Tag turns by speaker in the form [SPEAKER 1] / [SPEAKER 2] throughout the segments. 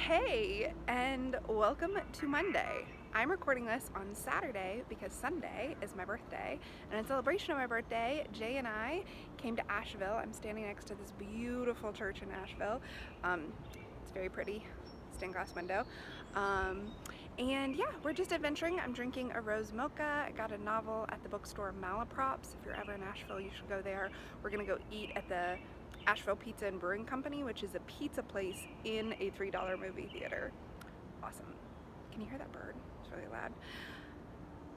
[SPEAKER 1] Hey, and welcome to Monday. I'm recording this on Saturday because Sunday is my birthday, and in celebration of my birthday, Jay and I came to Asheville. I'm standing next to this beautiful church in Asheville. It's very pretty, stained glass window. And yeah, we're just adventuring. I'm drinking a rose mocha. I got a novel at the bookstore Malaprops. If you're ever in Asheville, you should go there. We're gonna go eat at the Asheville Pizza and Brewing Company, which is a pizza place in a $3 movie theater. Awesome. Can you hear that bird? It's really loud.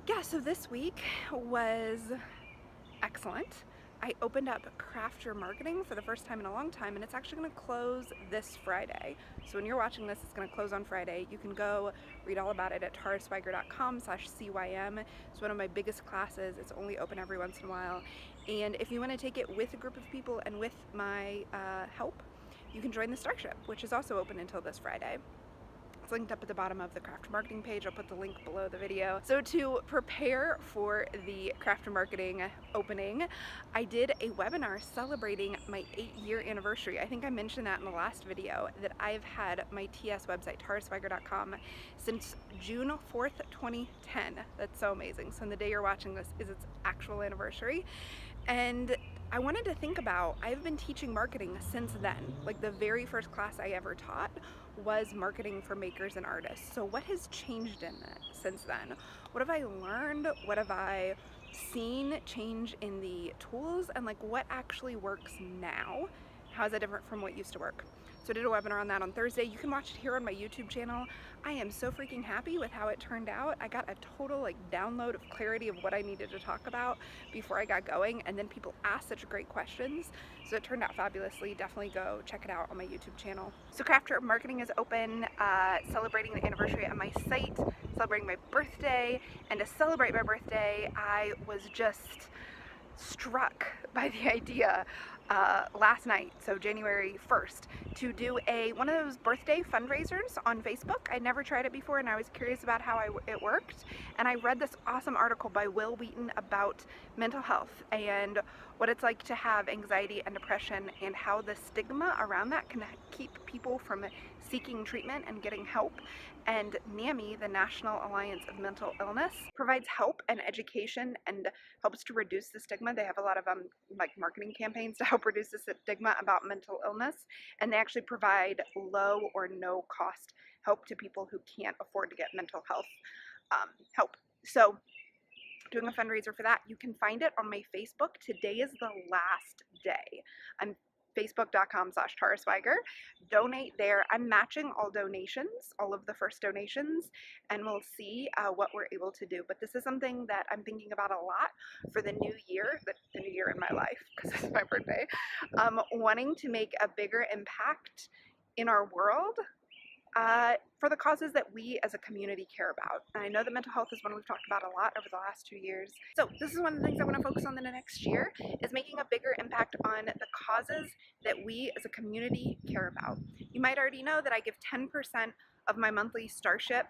[SPEAKER 1] Yeah, so this week was excellent. I opened up Craft Your Marketing for the first time in a long time, and it's actually going to close this Friday. So when you're watching this, it's going to close on Friday. You can go read all about it at taraswiger.com/CYM. It's one of my biggest classes. It's only open every once in a while. And if you want to take it with a group of people and with my help, you can join the Starship, which is also open until this Friday. It's linked up at the bottom of the Craft Marketing page. I'll put the link below the video. So to prepare for the Craft Marketing opening, I did a webinar celebrating my 8-year anniversary. I think I mentioned that in the last video, that I've had my TS website, taraswiger.com, since June 4th, 2010. That's so amazing. So on the day you're watching this is its actual anniversary. And I wanted to think about, I've been teaching marketing since then. Like the very first class I ever taught was marketing for makers and artists. So what has changed in it since then? What have I learned? What have I seen change in the tools? And like what actually works now? How is that different from what used to work? So I did a webinar on that on Thursday. You can watch it here on my YouTube channel. I am so freaking happy with how it turned out. I got a total download of clarity of what I needed to talk about before I got going, and then people asked such great questions. So it turned out fabulously. Definitely go check it out on my YouTube channel. So Craft Your Marketing is open, celebrating the anniversary of my site, celebrating my birthday, and to celebrate my birthday, I was just struck by the idea last night, so January 1st, to do one of those birthday fundraisers on Facebook. I'd never tried it before and I was curious about how it worked, and I read this awesome article by Will Wheaton about mental health and what it's like to have anxiety and depression and how the stigma around that can keep people from seeking treatment and getting help. And NAMI, the National Alliance of Mental Illness, provides help and education and helps to reduce the stigma. They have a lot of like marketing campaigns to help reduce the stigma about mental illness, and they actually provide low or no cost help to people who can't afford to get mental health help. So doing a fundraiser for that. You can find it on my Facebook. Today is the last day. I'm facebook.com/taraswiger. Donate there. I'm matching all donations, all of the first donations, and we'll see what we're able to do. But this is something that I'm thinking about a lot for the new year, the new year in my life, because it's my birthday, wanting to make a bigger impact in our world for the causes that we as a community care about. And I know that mental health is one we've talked about a lot over the last 2 years. So this is one of the things I want to focus on in the next year, is making a bigger impact on the causes that we as a community care about. You might already know that I give 10% of my monthly Starship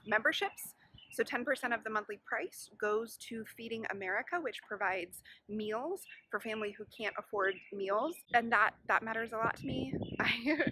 [SPEAKER 1] memberships. So 10% of the monthly price goes to Feeding America, which provides meals for family who can't afford meals. And that matters a lot to me. I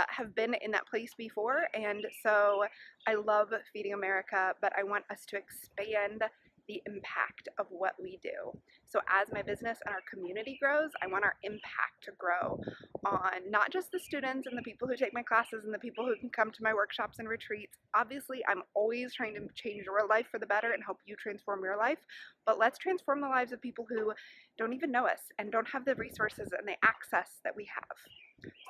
[SPEAKER 1] have been in that place before, and so I love Feeding America, but I want us to expand the impact of what we do. So as my business and our community grows, I want our impact to grow on not just the students and the people who take my classes and the people who can come to my workshops and retreats. Obviously, I'm always trying to change your life for the better and help you transform your life, but let's transform the lives of people who don't even know us and don't have the resources and the access that we have.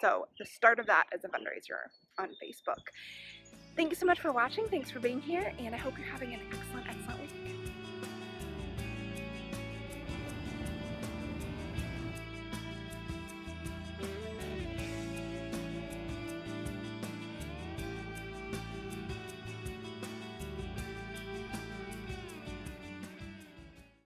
[SPEAKER 1] So the start of that is a fundraiser on Facebook. Thank you so much for watching. Thanks for being here, and I hope you're having an excellent week.